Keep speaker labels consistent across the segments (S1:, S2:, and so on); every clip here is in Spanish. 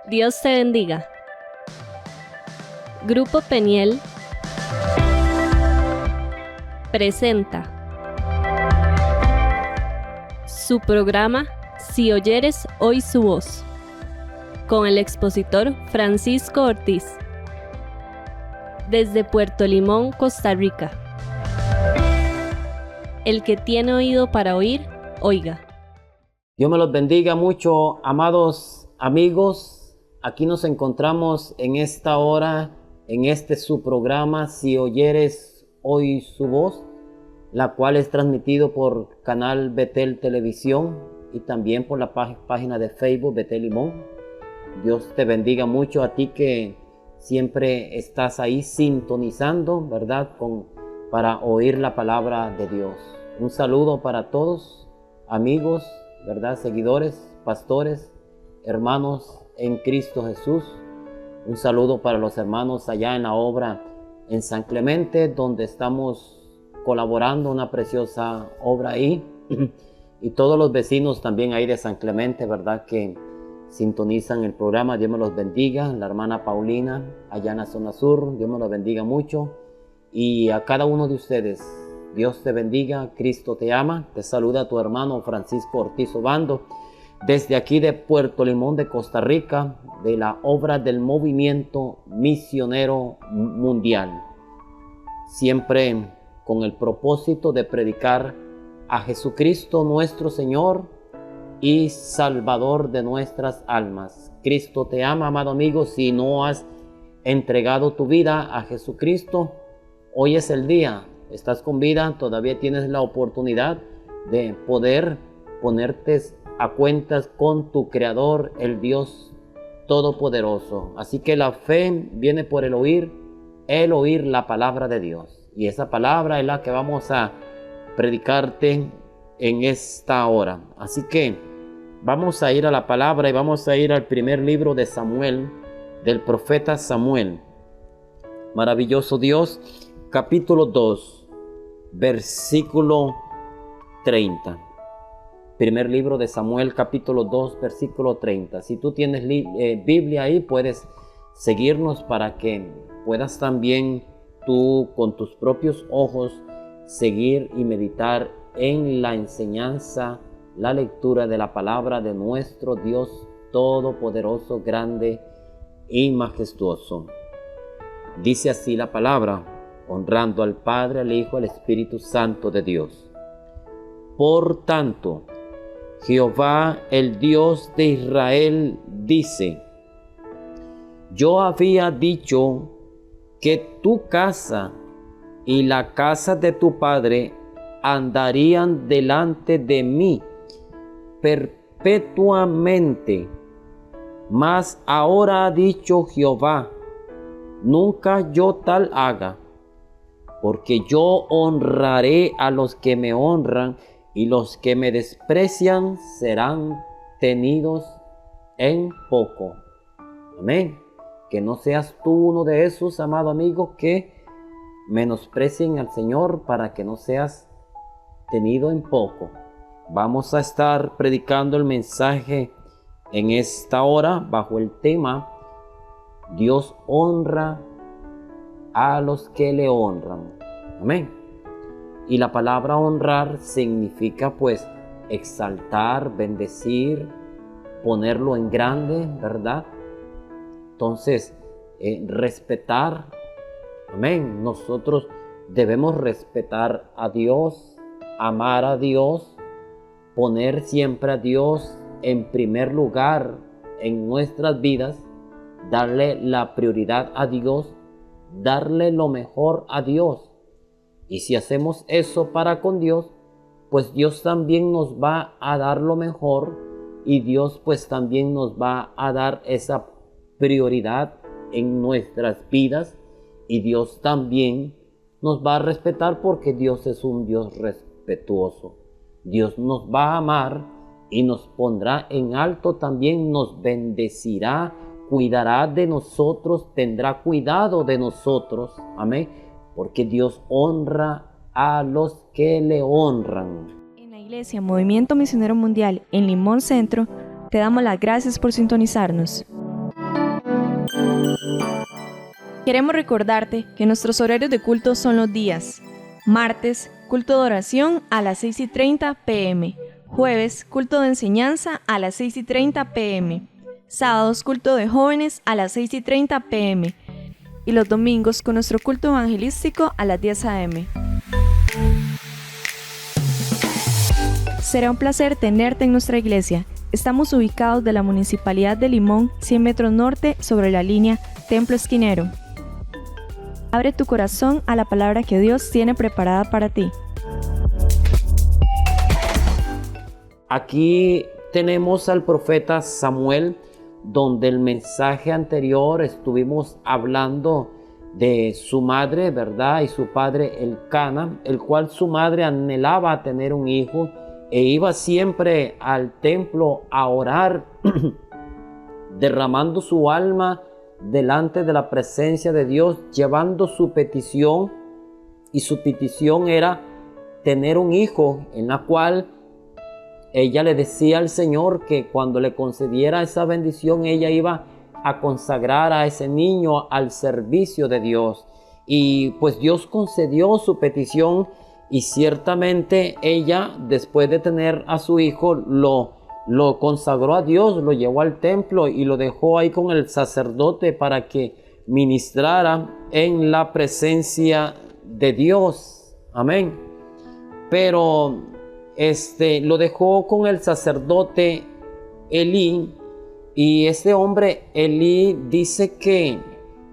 S1: Dios te bendiga. Grupo Peniel presenta su programa Si oyeres hoy su voz, con el expositor Francisco Ortiz, desde Puerto Limón, Costa Rica. El que tiene oído para oír, oiga.
S2: Dios me los bendiga mucho, amados amigos. Aquí nos encontramos en esta hora, en su programa, Si oyeres hoy su voz, la cual es transmitido por Canal Betel Televisión y también por la página de Facebook Betel Limón. Dios te bendiga mucho a ti que siempre estás ahí sintonizando, ¿verdad? Para oír la palabra de Dios. Un saludo para todos, amigos, ¿verdad? Seguidores, pastores, hermanos en Cristo Jesús. Un saludo para los hermanos allá en la obra en San Clemente, donde estamos colaborando una preciosa obra ahí. Y todos los vecinos también ahí de San Clemente, ¿verdad? Que sintonizan el programa. Dios me los bendiga. La hermana Paulina allá en la zona sur, Dios me los bendiga mucho. Y a cada uno de ustedes, Dios te bendiga, Cristo te ama. Te saluda tu hermano Francisco Ortiz Obando, desde aquí de Puerto Limón de Costa Rica, de la obra del Movimiento Misionero Mundial. Siempre con el propósito de predicar a Jesucristo nuestro Señor y Salvador de nuestras almas. Cristo te ama, amado amigo. Si no has entregado tu vida a Jesucristo, hoy es el día. Estás con vida, todavía tienes la oportunidad de poder ponerte a cuentas con tu Creador, el Dios Todopoderoso. Así que la fe viene por el oír la palabra de Dios. Y esa palabra es la que vamos a predicarte en esta hora. Así que vamos a ir a la palabra y vamos a ir al primer libro de Samuel, del profeta Samuel. Maravilloso Dios, capítulo 2, versículo 30. Primer libro de Samuel, capítulo 2, versículo 30. Si tú tienes Biblia ahí, puedes seguirnos para que puedas también tú con tus propios ojos seguir y meditar en la enseñanza, la lectura de la palabra de nuestro Dios Todopoderoso, grande y majestuoso. Dice así la palabra, honrando al Padre, al Hijo, al Espíritu Santo de Dios. Por tanto, Jehová, el Dios de Israel, dice: yo había dicho que tu casa y la casa de tu padre andarían delante de mí perpetuamente. Mas ahora ha dicho Jehová: nunca yo tal haga, porque yo honraré a los que me honran, y los que me desprecian serán tenidos en poco. Amén. Que no seas tú uno de esos, amado amigo, que menosprecien al Señor, para que no seas tenido en poco. Vamos a estar predicando el mensaje en esta hora bajo el tema: Dios honra a los que le honran. Amén. Y la palabra honrar significa pues exaltar, bendecir, ponerlo en grande, ¿verdad? Entonces, respetar. Amén. Nosotros debemos respetar a Dios, amar a Dios, poner siempre a Dios en primer lugar en nuestras vidas, darle la prioridad a Dios, darle lo mejor a Dios. Y si hacemos eso para con Dios, pues Dios también nos va a dar lo mejor, y Dios pues también nos va a dar esa prioridad en nuestras vidas, y Dios también nos va a respetar, porque Dios es un Dios respetuoso. Dios nos va a amar y nos pondrá en alto, también nos bendecirá, cuidará de nosotros, tendrá cuidado de nosotros. Amén. Porque Dios honra a los que le honran.
S3: En la Iglesia Movimiento Misionero Mundial en Limón Centro, te damos las gracias por sintonizarnos. Queremos recordarte que nuestros horarios de culto son los días: martes, culto de oración a las 6:30 p.m. Jueves, culto de enseñanza a las 6:30 p.m. Sábados, culto de jóvenes a las 6:30 p.m. Y los domingos con nuestro culto evangelístico a las 10 a.m. Será un placer tenerte en nuestra iglesia. Estamos ubicados de la Municipalidad de Limón, 100 metros norte, sobre la línea Templo Esquinero. Abre tu corazón a la palabra que Dios tiene preparada para ti.
S2: Aquí tenemos al profeta Samuel, donde el mensaje anterior estuvimos hablando de su madre, ¿verdad? Y su padre Elcana, el cual su madre anhelaba tener un hijo e iba siempre al templo a orar, derramando su alma delante de la presencia de Dios, llevando su petición, y su petición era tener un hijo, en la cual ella le decía al Señor que cuando le concediera esa bendición, ella iba a consagrar a ese niño al servicio de Dios. Y pues Dios concedió su petición, y ciertamente ella, después de tener a su hijo, lo consagró a Dios, lo llevó al templo y lo dejó ahí con el sacerdote para que ministrara en la presencia de Dios. Amén. Pero lo dejó con el sacerdote Elí, y ese hombre Elí dice que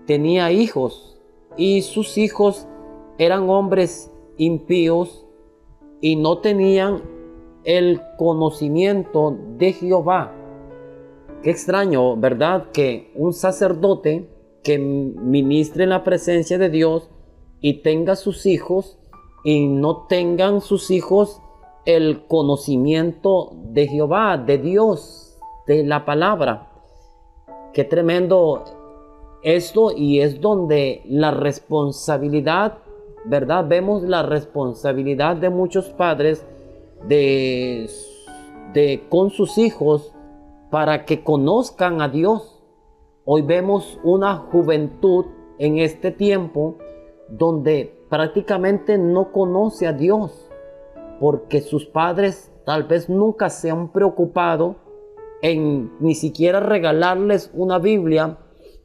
S2: tenía hijos, y sus hijos eran hombres impíos y no tenían el conocimiento de Jehová. Qué extraño, ¿verdad? Que un sacerdote que ministre en la presencia de Dios y tenga sus hijos, y no tengan sus hijos el conocimiento de Jehová, de Dios, de la palabra. Qué tremendo esto, y es donde la responsabilidad, ¿verdad? Vemos la responsabilidad de muchos padres con sus hijos para que conozcan a Dios. Hoy vemos una juventud en este tiempo donde prácticamente no conoce a Dios, porque sus padres tal vez nunca se han preocupado en ni siquiera regalarles una Biblia,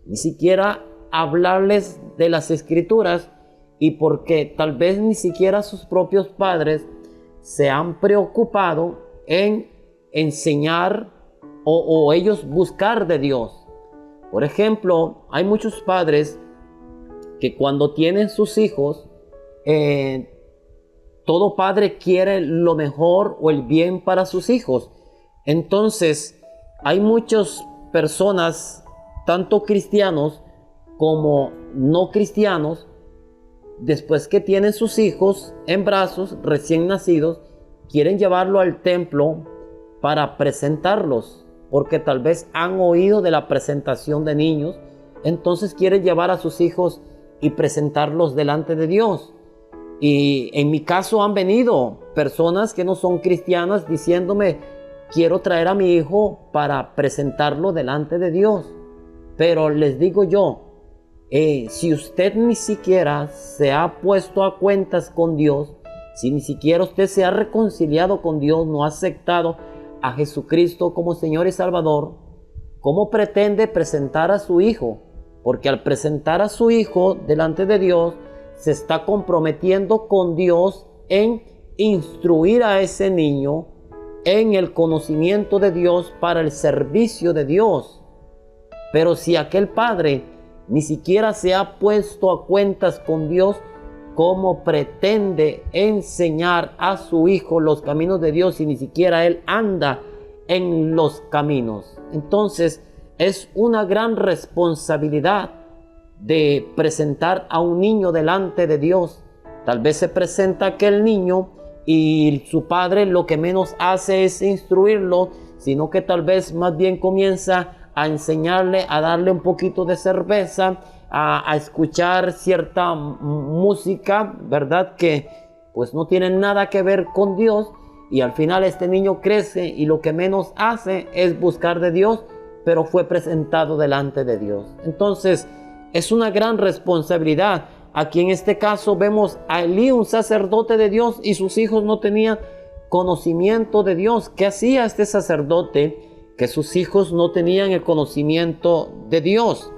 S2: ni siquiera hablarles de las Escrituras, y porque tal vez ni siquiera sus propios padres se han preocupado en enseñar o ellos buscar de Dios. Por ejemplo, hay muchos padres que cuando tienen sus hijos, todo padre quiere lo mejor o el bien para sus hijos. Entonces, hay muchas personas, tanto cristianos como no cristianos, después que tienen sus hijos en brazos, recién nacidos, quieren llevarlo al templo para presentarlos, porque tal vez han oído de la presentación de niños, entonces quieren llevar a sus hijos y presentarlos delante de Dios. Y en mi caso han venido personas que no son cristianas diciéndome: quiero traer a mi hijo para presentarlo delante de Dios. Pero les digo yo, si usted ni siquiera se ha puesto a cuentas con Dios, si ni siquiera usted se ha reconciliado con Dios, no ha aceptado a Jesucristo como Señor y Salvador, ¿cómo pretende presentar a su hijo? Porque al presentar a su hijo delante de Dios, se está comprometiendo con Dios en instruir a ese niño en el conocimiento de Dios para el servicio de Dios. Pero si aquel padre ni siquiera se ha puesto a cuentas con Dios, ¿cómo pretende enseñar a su hijo los caminos de Dios si ni siquiera él anda en los caminos? Entonces, es una gran responsabilidad de presentar a un niño delante de Dios. Tal vez se presenta aquel niño y su padre lo que menos hace es instruirlo, sino que tal vez más bien comienza a enseñarle, a darle un poquito de cerveza, a escuchar cierta música, ¿verdad? Que pues no tiene nada que ver con Dios, y al final este niño crece y lo que menos hace es buscar de Dios, pero fue presentado delante de Dios. Entonces, es una gran responsabilidad. Aquí en este caso vemos a Elí, un sacerdote de Dios, y sus hijos no tenían conocimiento de Dios. ¿Qué hacía este sacerdote? Que sus hijos no tenían el conocimiento de Dios.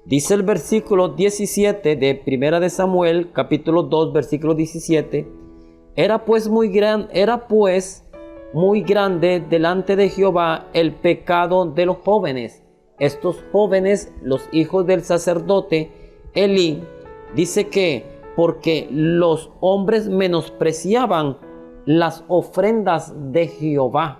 S2: Dice el versículo 17 de Primera de Samuel, capítulo 2, versículo 17. Era pues muy grande delante de Jehová el pecado de los jóvenes. Estos jóvenes, los hijos del sacerdote Elí, dice que porque los hombres menospreciaban las ofrendas de Jehová.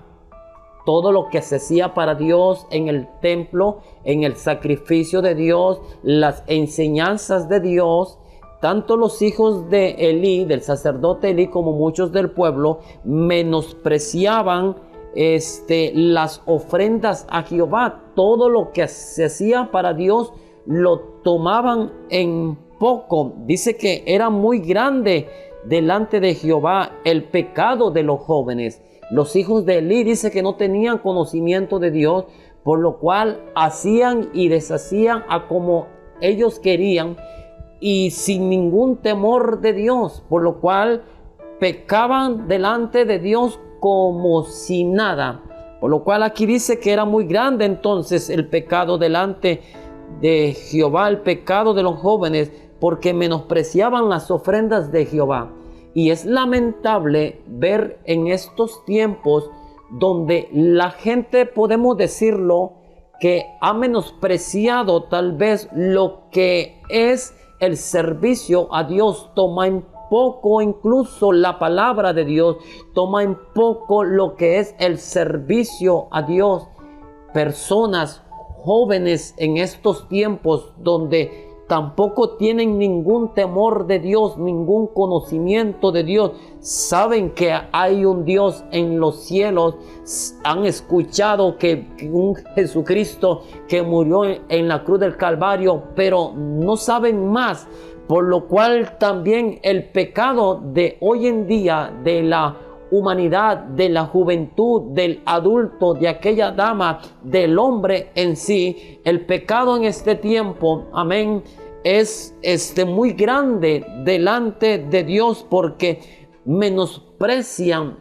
S2: Todo lo que se hacía para Dios en el templo, en el sacrificio de Dios, las enseñanzas de Dios, tanto los hijos de Elí, del sacerdote Elí, como muchos del pueblo, menospreciaban las ofrendas a Jehová. Todo lo que se hacía para Dios lo tomaban en poco. Dice que era muy grande delante de Jehová el pecado de los jóvenes. Los hijos de Elí dice que no tenían conocimiento de Dios, por lo cual hacían y deshacían a como ellos querían y sin ningún temor de Dios, por lo cual pecaban delante de Dios como si nada. Por lo cual aquí dice que era muy grande entonces el pecado delante de Jehová, el pecado de los jóvenes, porque menospreciaban las ofrendas de Jehová. Y es lamentable ver en estos tiempos donde la gente, podemos decirlo, que ha menospreciado tal vez lo que es el servicio a Dios, toma en poco incluso la palabra de Dios, toma en poco lo que es el servicio a Dios. Personas jóvenes en estos tiempos donde tampoco tienen ningún temor de Dios, ningún conocimiento de Dios. Saben que hay un Dios en los cielos. Han escuchado que un Jesucristo que murió en la cruz del Calvario, pero no saben más. Por lo cual también el pecado de hoy en día, de la humanidad, de la juventud, del adulto, de aquella dama, del hombre en sí, el pecado en este tiempo, amén, es muy grande delante de Dios, porque menosprecian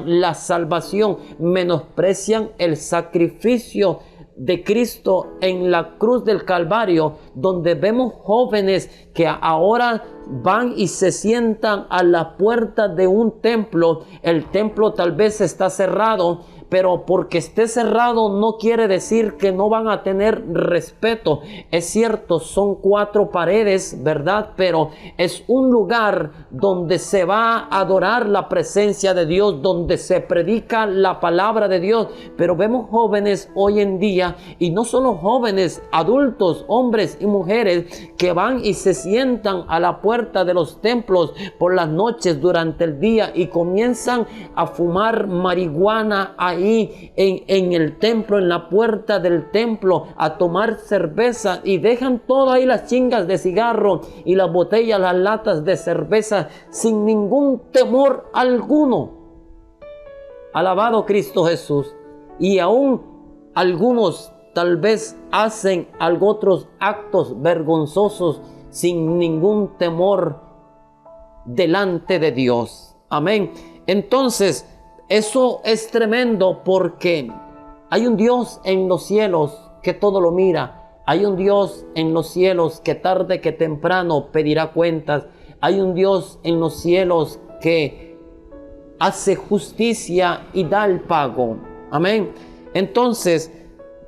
S2: la salvación, menosprecian el sacrificio de Cristo en la cruz del Calvario, donde vemos jóvenes que ahora van y se sientan a la puerta de un templo. El templo tal vez está cerrado, pero porque esté cerrado no quiere decir que no van a tener respeto. Es cierto, son 4 paredes, ¿verdad? Pero es un lugar donde se va a adorar la presencia de Dios, donde se predica la palabra de Dios. Pero vemos jóvenes hoy en día, y no solo jóvenes, adultos, hombres y mujeres, que van y se sientan a la puerta de los templos por las noches durante el día y comienzan a fumar marihuana ahí en el templo, en la puerta del templo, a tomar cerveza, y dejan todo ahí, las chingas de cigarro y las botellas, las latas de cerveza, sin ningún temor alguno. Alabado Cristo Jesús. Y aún algunos tal vez hacen otros actos vergonzosos sin ningún temor delante de Dios. Amén. Entonces, eso es tremendo, porque hay un Dios en los cielos que todo lo mira. Hay un Dios en los cielos que tarde que temprano pedirá cuentas. Hay un Dios en los cielos que hace justicia y da el pago. Amén. Entonces,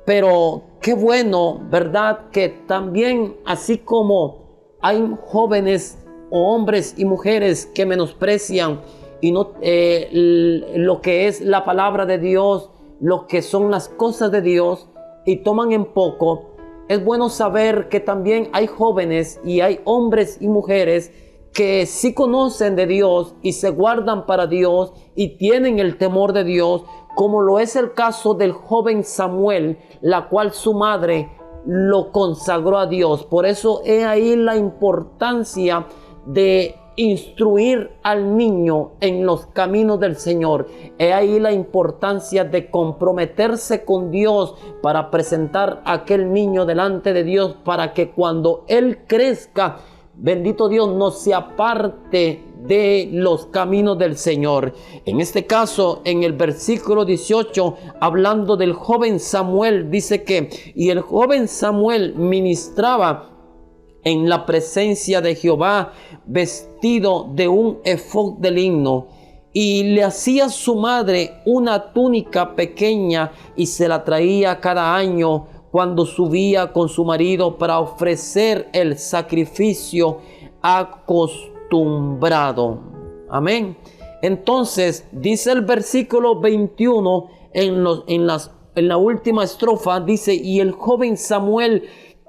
S2: pero qué bueno, ¿verdad? Que también, así como hay jóvenes o hombres y mujeres que menosprecian y no lo que es la palabra de Dios, lo que son las cosas de Dios, y toman en poco, es bueno saber que también hay jóvenes y hay hombres y mujeres que sí conocen de Dios y se guardan para Dios y tienen el temor de Dios, como lo es el caso del joven Samuel, la cual su madre lo consagró a Dios. Por eso he ahí la importancia de instruir al niño en los caminos del Señor. He ahí la importancia de comprometerse con Dios para presentar a aquel niño delante de Dios, para que cuando él crezca, bendito Dios, no se aparte de los caminos del Señor. En este caso, en el versículo 18, hablando del joven Samuel, dice que, y el joven Samuel ministraba en la presencia de Jehová, vestido de un efod de lino, y le hacía su madre una túnica pequeña y se la traía cada año cuando subía con su marido para ofrecer el sacrificio acostumbrado. Amén. Entonces dice el versículo 21 en la última estrofa, dice: y el joven Samuel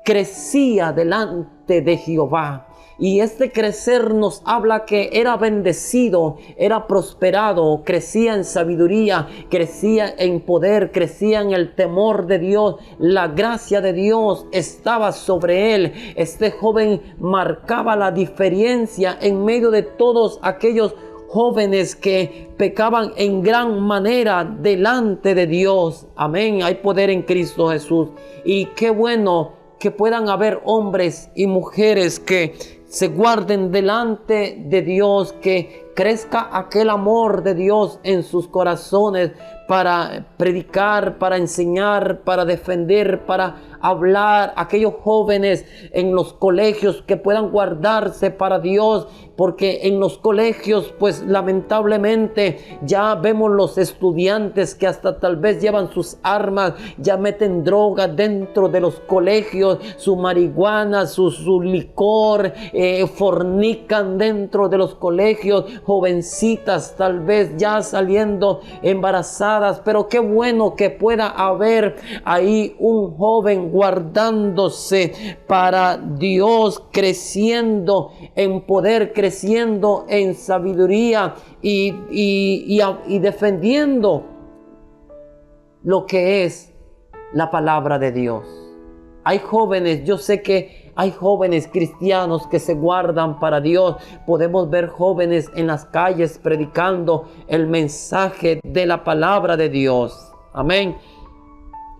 S2: crecía delante de Jehová. Y este crecer nos habla que era bendecido, era prosperado, crecía en sabiduría, crecía en poder, crecía en el temor de Dios. La gracia de Dios estaba sobre él. Este joven marcaba la diferencia en medio de todos aquellos jóvenes que pecaban en gran manera delante de Dios. Amén. Hay poder en Cristo Jesús. Y qué bueno que puedan haber hombres y mujeres que se guarden delante de Dios, que crezca aquel amor de Dios en sus corazones para predicar, para enseñar, para defender, para hablar. Aquellos jóvenes en los colegios que puedan guardarse para Dios, porque en los colegios, pues lamentablemente ya vemos los estudiantes que hasta tal vez llevan sus armas, ya meten droga dentro de los colegios, su marihuana, su licor, fornican dentro de los colegios, jovencitas tal vez ya saliendo embarazadas. Pero qué bueno que pueda haber ahí un joven guardándose para Dios, creciendo en poder, creciendo en sabiduría y defendiendo lo que es la palabra de Dios. Hay jóvenes, yo sé que hay jóvenes cristianos que se guardan para Dios. Podemos ver jóvenes en las calles predicando el mensaje de la palabra de Dios. Amén.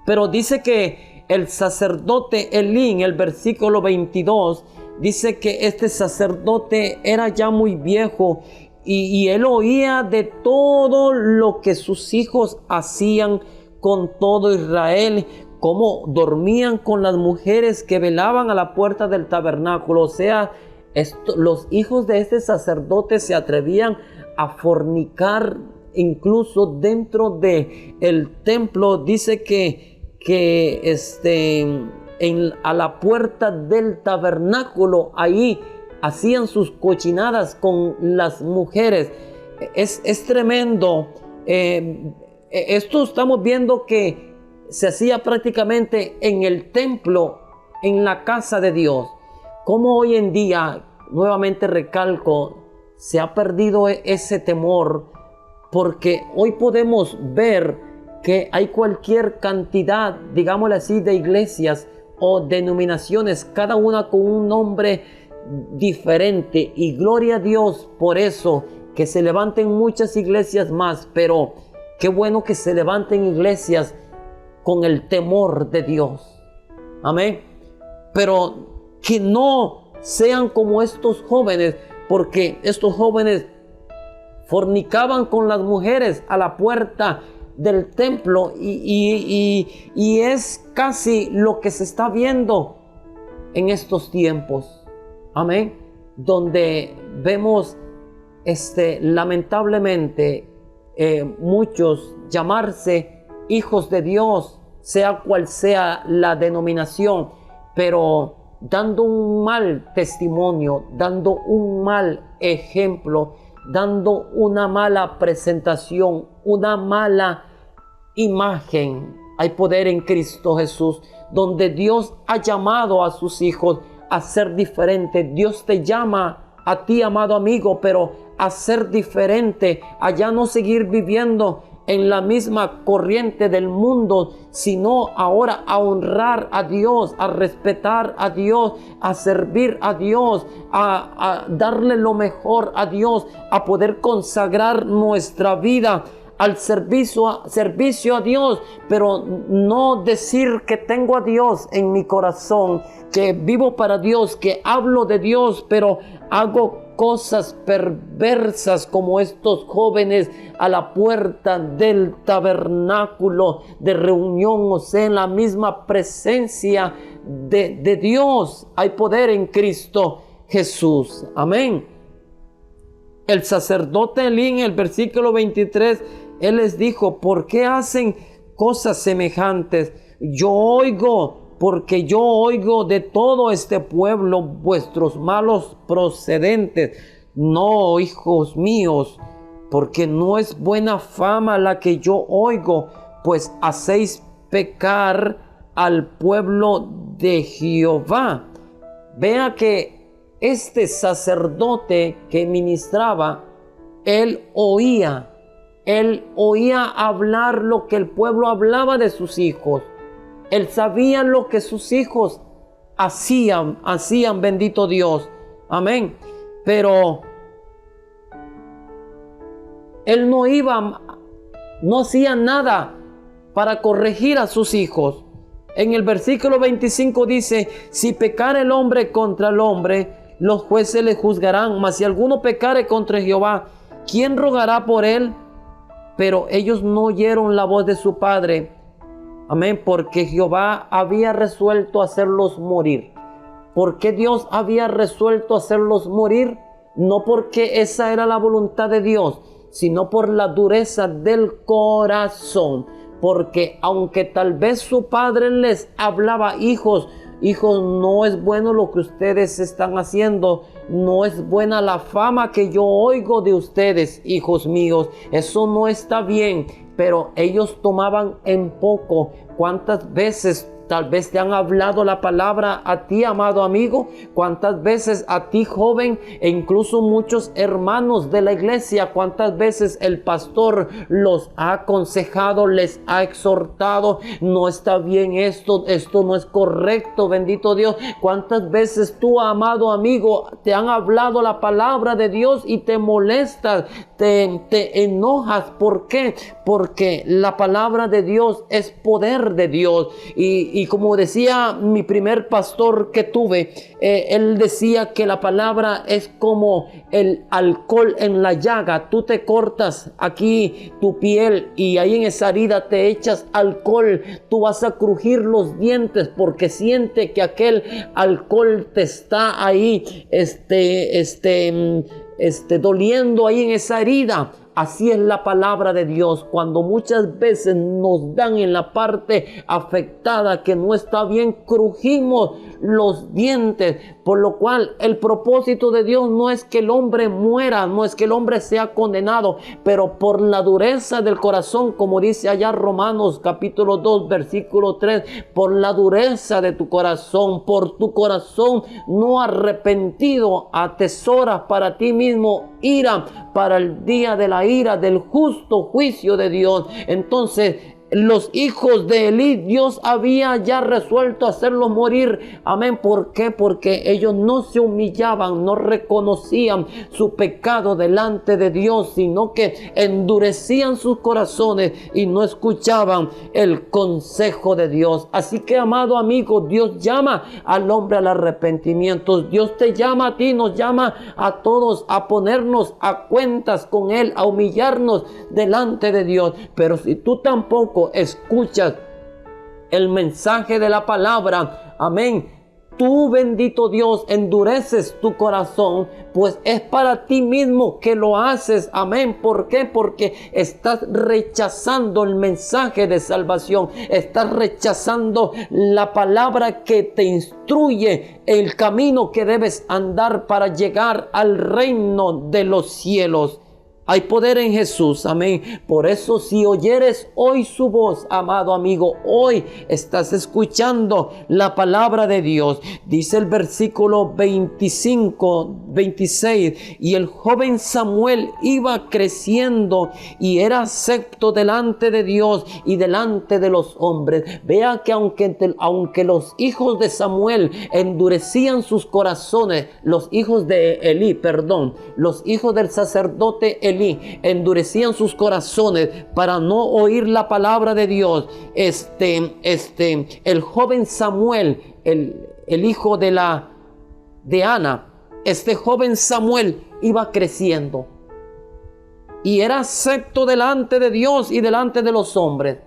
S2: Pero dice que el sacerdote Elí, en el versículo 22, dice que este sacerdote era ya muy viejo y él oía de todo lo que sus hijos hacían con todo Israel, cómo dormían con las mujeres que velaban a la puerta del tabernáculo. O sea, los hijos de este sacerdote se atrevían a fornicar incluso dentro de el templo. Dice a la puerta del tabernáculo, ahí hacían sus cochinadas con las mujeres. Es tremendo. Esto estamos viendo que se hacía prácticamente en el templo, en la casa de Dios. Como hoy en día, nuevamente recalco, se ha perdido ese temor, porque hoy podemos ver que hay cualquier cantidad, digámoslo así, de iglesias o denominaciones, cada una con un nombre diferente, y gloria a Dios por eso, que se levanten muchas iglesias más. Pero qué bueno que se levanten iglesias con el temor de Dios. Amén. Pero que no sean como estos jóvenes, porque estos jóvenes fornicaban con las mujeres a la puerta del templo, y es casi lo que se está viendo en estos tiempos. Amén. Donde vemos lamentablemente muchos llamarse hijos de Dios, sea cual sea la denominación, pero dando un mal testimonio, dando un mal ejemplo, dando una mala presentación, una mala imagen. Hay poder en Cristo Jesús, donde Dios ha llamado a sus hijos a ser diferentes. Dios te llama a ti, amado amigo, pero a ser diferente, a ya no seguir viviendo en la misma corriente del mundo, sino ahora a honrar a Dios, a respetar a Dios, a servir a Dios, a darle lo mejor a Dios, a poder consagrar nuestra vida al servicio a Dios, pero no decir que tengo a Dios en mi corazón, que vivo para Dios, que hablo de Dios, pero hago cosas perversas como estos jóvenes a la puerta del tabernáculo de reunión, o sea, en la misma presencia de Dios. Hay poder en Cristo Jesús. Amén. El sacerdote Elí, en el versículo 23, él les dijo: ¿por qué hacen cosas semejantes? Porque yo oigo de todo este pueblo vuestros malos procedentes. No, hijos míos, porque no es buena fama la que yo oigo, pues hacéis pecar al pueblo de Jehová. Vea que este sacerdote que ministraba, él oía hablar lo que el pueblo hablaba de sus hijos. Él sabía lo que sus hijos hacían, bendito Dios. Amén. Pero él no hacía nada para corregir a sus hijos. En el versículo 25 dice: si pecare el hombre contra el hombre, los jueces le juzgarán, mas si alguno pecare contra Jehová, ¿quién rogará por él? Pero ellos no oyeron la voz de su padre. Amén, porque Jehová había resuelto hacerlos morir. ¿Por qué Dios había resuelto hacerlos morir? No porque esa era la voluntad de Dios, sino por la dureza del corazón. Porque aunque tal vez su padre les hablaba: hijos, no es bueno lo que ustedes están haciendo, no es buena la fama que yo oigo de ustedes, hijos míos, eso no está bien. Pero ellos tomaban en poco. ¿Cuántas veces tal vez te han hablado la palabra a ti, amado amigo? ¿Cuántas veces a ti, joven, e incluso muchos hermanos de la iglesia, cuántas veces el pastor los ha aconsejado, les ha exhortado: no está bien esto no es correcto, bendito Dios? ¿Cuántas veces tú, amado amigo, te han hablado la palabra de Dios y te molestas, te enojas? ¿Por qué? Porque la palabra de Dios es poder de Dios. Y como decía mi primer pastor que tuve, él decía que la palabra es como el alcohol en la llaga. Tú te cortas aquí tu piel y ahí en esa herida te echas alcohol. Tú vas a crujir los dientes porque siente que aquel alcohol te está ahí doliendo ahí en esa herida. Así es la palabra de Dios. Cuando muchas veces nos dan en la parte afectada que no está bien, crujimos los dientes. Por lo cual el propósito de Dios no es que el hombre muera, no es que el hombre sea condenado, pero por la dureza del corazón, como dice allá Romanos capítulo 2 versículo 3, por la dureza de tu corazón, por tu corazón no arrepentido, atesoras para ti mismo ira para el día de la ira del justo juicio de Dios. Entonces, los hijos de Elí, Dios había ya resuelto hacerlos morir. Amén. ¿Por qué? Porque ellos no se humillaban, no reconocían su pecado delante de Dios, sino que endurecían sus corazones y no escuchaban el consejo de Dios. Así que, amado amigo, Dios llama al hombre al arrepentimiento. Dios te llama a ti, nos llama a todos a ponernos a cuentas con Él, a humillarnos delante de Dios. Pero si tú tampoco escuchas el mensaje de la palabra, amén, tú, bendito Dios, endureces tu corazón, pues es para ti mismo que lo haces. Amén. ¿Por qué? Porque estás rechazando el mensaje de salvación. Estás rechazando la palabra que te instruye el camino que debes andar para llegar al reino de los cielos. Hay poder en Jesús, amén. Por eso si oyeres hoy su voz, amado amigo, hoy estás escuchando la palabra de Dios. Dice el versículo 26, y el joven Samuel iba creciendo y era acepto delante de Dios y delante de los hombres. Vea que aunque los hijos de Samuel endurecían sus corazones, los hijos del sacerdote Elí endurecían sus corazones para no oír la palabra de Dios. El joven Samuel, el hijo de Ana, este joven Samuel iba creciendo y era acepto delante de Dios y delante de los hombres.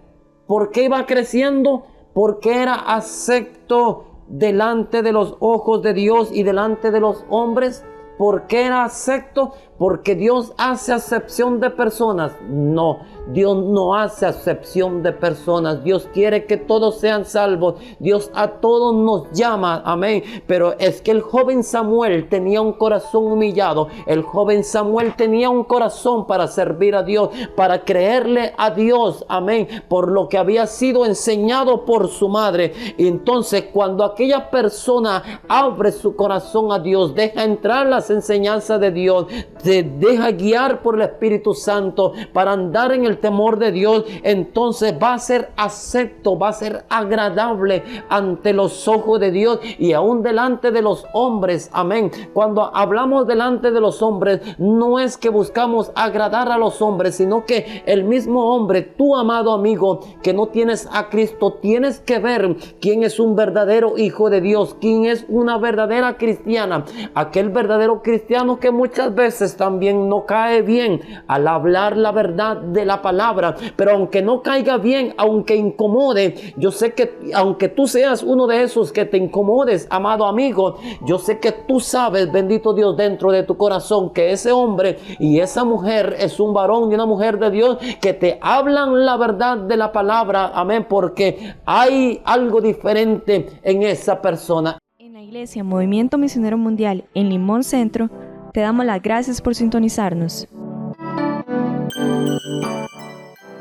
S2: ¿Por qué iba creciendo? Porque era acepto delante de los ojos de Dios y delante de los hombres. ¿Por qué era acepto? Porque Dios hace acepción de personas. No, Dios no hace acepción de personas. Dios quiere que todos sean salvos. Dios a todos nos llama, amén. Pero es que el joven Samuel tenía un corazón humillado. El joven Samuel tenía un corazón para servir a Dios, para creerle a Dios, amén, por lo que había sido enseñado por su madre. Y entonces cuando aquella persona abre su corazón a Dios, deja entrar las enseñanzas de Dios, se deja guiar por el Espíritu Santo para andar en el temor de Dios, entonces va a ser acepto, va a ser agradable ante los ojos de Dios y aún delante de los hombres, amén. Cuando hablamos delante de los hombres, no es que buscamos agradar a los hombres, sino que el mismo hombre, tú amado amigo, que no tienes a Cristo, tienes que ver quién es un verdadero hijo de Dios, quién es una verdadera cristiana, aquel verdadero cristiano que muchas veces también no cae bien al hablar la verdad de la palabra, pero aunque no caiga bien, aunque incomode, yo sé que aunque tú seas uno de esos que te incomodes, amado amigo, yo sé que tú sabes, bendito Dios, dentro de tu corazón que ese hombre y esa mujer es un varón y una mujer de Dios que te hablan la verdad de la palabra, amén, porque hay algo diferente en esa persona.
S3: En la Iglesia Movimiento Misionero Mundial en Limón Centro, te damos las gracias por sintonizarnos.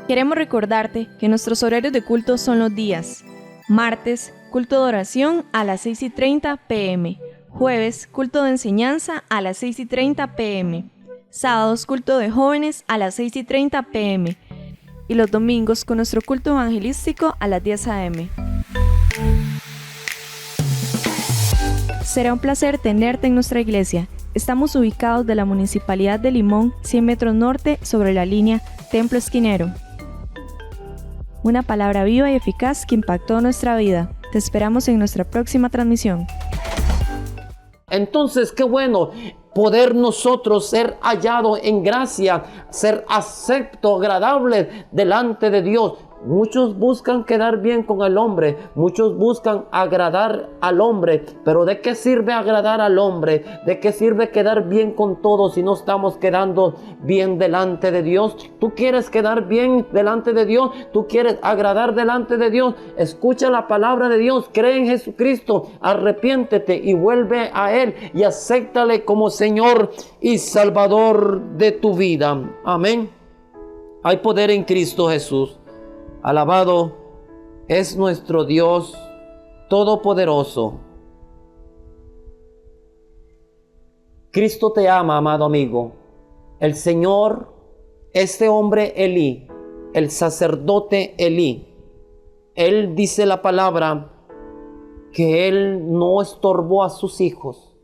S3: Queremos recordarte que nuestros horarios de culto son los días: martes, culto de oración a las 6:30 p.m. Jueves, culto de enseñanza a las 6:30 p.m. Sábados, culto de jóvenes a las 6:30 p.m. Y los domingos con nuestro culto evangelístico a las 10 a.m. Será un placer tenerte en nuestra iglesia. Estamos ubicados de la Municipalidad de Limón, 100 metros norte, sobre la línea Templo Esquinero. Una palabra viva y eficaz que impactó nuestra vida. Te esperamos en nuestra próxima transmisión.
S2: Entonces, qué bueno poder nosotros ser hallados en gracia, ser acepto, agradable delante de Dios. Muchos buscan quedar bien con el hombre, muchos buscan agradar al hombre, pero ¿de qué sirve agradar al hombre? ¿De qué sirve quedar bien con todos si no estamos quedando bien delante de Dios? ¿Tú quieres quedar bien delante de Dios? ¿Tú quieres agradar delante de Dios? Escucha la palabra de Dios, cree en Jesucristo, arrepiéntete y vuelve a Él y acéptale como Señor y Salvador de tu vida. Amén. Hay poder en Cristo Jesús. Alabado es nuestro Dios Todopoderoso. Cristo te ama, amado amigo. El Señor, este hombre Elí, el sacerdote Elí, él dice la palabra que él no estorbó a sus hijos,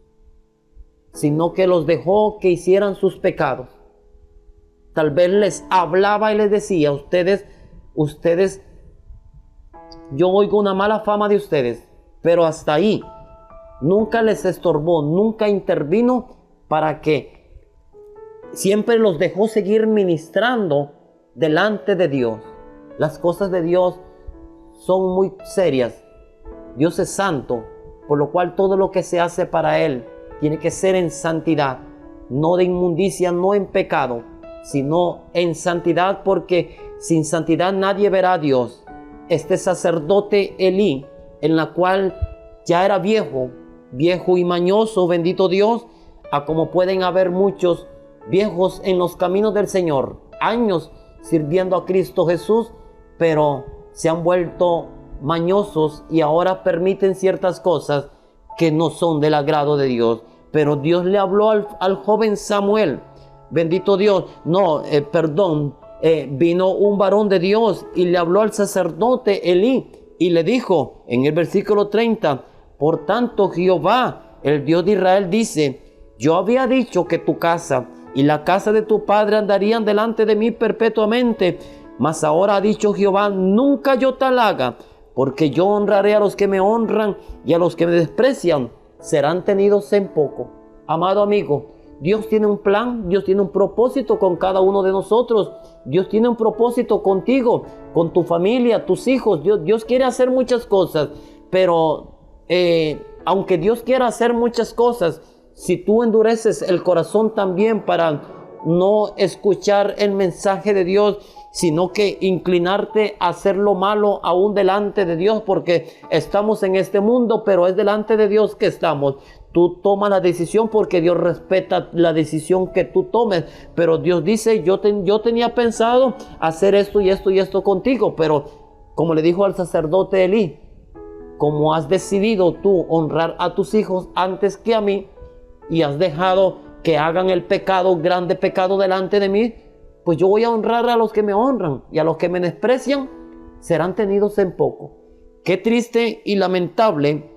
S2: sino que los dejó que hicieran sus pecados. Tal vez les hablaba y les decía: ustedes, yo oigo una mala fama de ustedes, pero hasta ahí. Nunca les estorbó, nunca intervino, para que siempre los dejó seguir ministrando delante de Dios. Las cosas de Dios son muy serias. Dios es santo, por lo cual todo lo que se hace para Él tiene que ser en santidad, no de inmundicia, no en pecado, sino en santidad, porque sin santidad nadie verá a Dios. Este sacerdote Elí, en la cual ya era viejo y mañoso, bendito Dios, a como pueden haber muchos viejos en los caminos del Señor, años sirviendo a Cristo Jesús, pero se han vuelto mañosos y ahora permiten ciertas cosas que no son del agrado de Dios. Pero Dios le habló al joven Samuel, bendito Dios, vino un varón de Dios y le habló al sacerdote Elí y le dijo en el versículo 30, por tanto Jehová, el Dios de Israel, dice, yo había dicho que tu casa y la casa de tu padre andarían delante de mí perpetuamente, mas ahora ha dicho Jehová, nunca yo tal haga, porque yo honraré a los que me honran y a los que me desprecian serán tenidos en poco. Amado amigo, Dios tiene un plan, Dios tiene un propósito con cada uno de nosotros. Dios tiene un propósito contigo, con tu familia, tus hijos. Dios quiere hacer muchas cosas, pero aunque Dios quiera hacer muchas cosas, si tú endureces el corazón también para no escuchar el mensaje de Dios, sino que inclinarte a hacer lo malo aún delante de Dios, porque estamos en este mundo, pero es delante de Dios que estamos. Tú tomas la decisión porque Dios respeta la decisión que tú tomes, pero Dios dice, yo tenía pensado hacer esto y esto y esto contigo, pero como le dijo al sacerdote Elí, como has decidido tú honrar a tus hijos antes que a mí y has dejado que hagan el pecado, grande pecado delante de mí, pues yo voy a honrar a los que me honran y a los que me desprecian serán tenidos en poco. Qué triste y lamentable,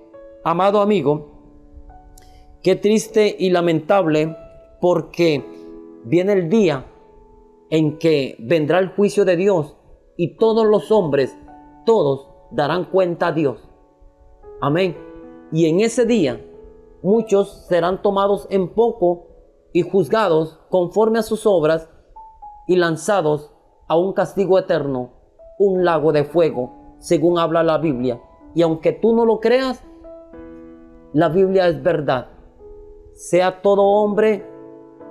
S2: amado amigo, qué triste y lamentable, porque viene el día en que vendrá el juicio de Dios y todos los hombres, todos darán cuenta a Dios. Amén. Y en ese día muchos serán tomados en poco y juzgados conforme a sus obras y lanzados a un castigo eterno, un lago de fuego, según habla la Biblia. Y aunque tú no lo creas, la Biblia es verdad. Sea todo hombre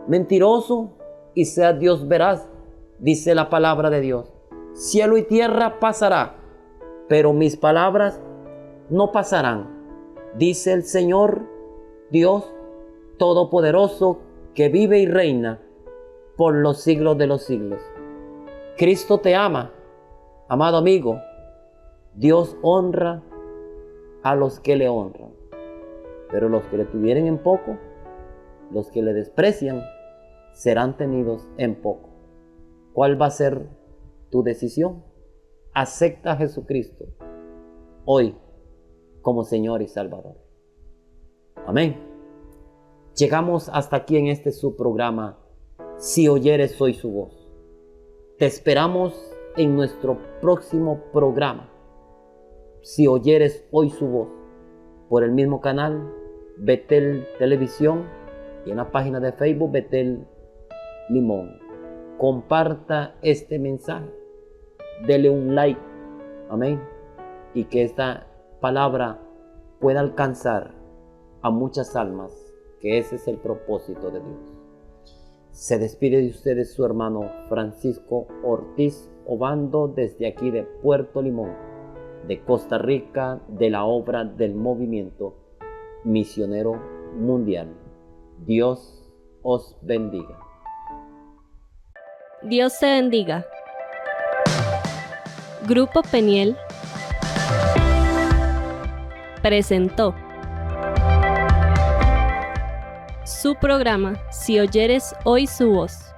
S2: mentiroso y sea Dios veraz, dice la palabra de Dios. Cielo y tierra pasará, pero mis palabras no pasarán, dice el Señor Dios Todopoderoso, que vive y reina por los siglos de los siglos. Cristo te ama, amado amigo. Dios honra a los que le honran, pero los que le tuvieren en poco, los que le desprecian, serán tenidos en poco. ¿Cuál va a ser tu decisión? Acepta a Jesucristo hoy como Señor y Salvador. Amén. Llegamos hasta aquí en este su programa, Si oyeres hoy su voz. Te esperamos en nuestro próximo programa, Si oyeres hoy su voz, por el mismo canal Betel Televisión y en la página de Facebook Betel Limón. Comparta este mensaje, dele un like, amén, y que esta palabra pueda alcanzar a muchas almas, que ese es el propósito de Dios. Se despide de ustedes su hermano Francisco Ortiz Obando, desde aquí de Puerto Limón, de Costa Rica, de la obra del Movimiento Misionero Mundial. Dios os bendiga.
S1: Dios te bendiga. Grupo Peniel presentó su programa Si oyeres hoy su voz.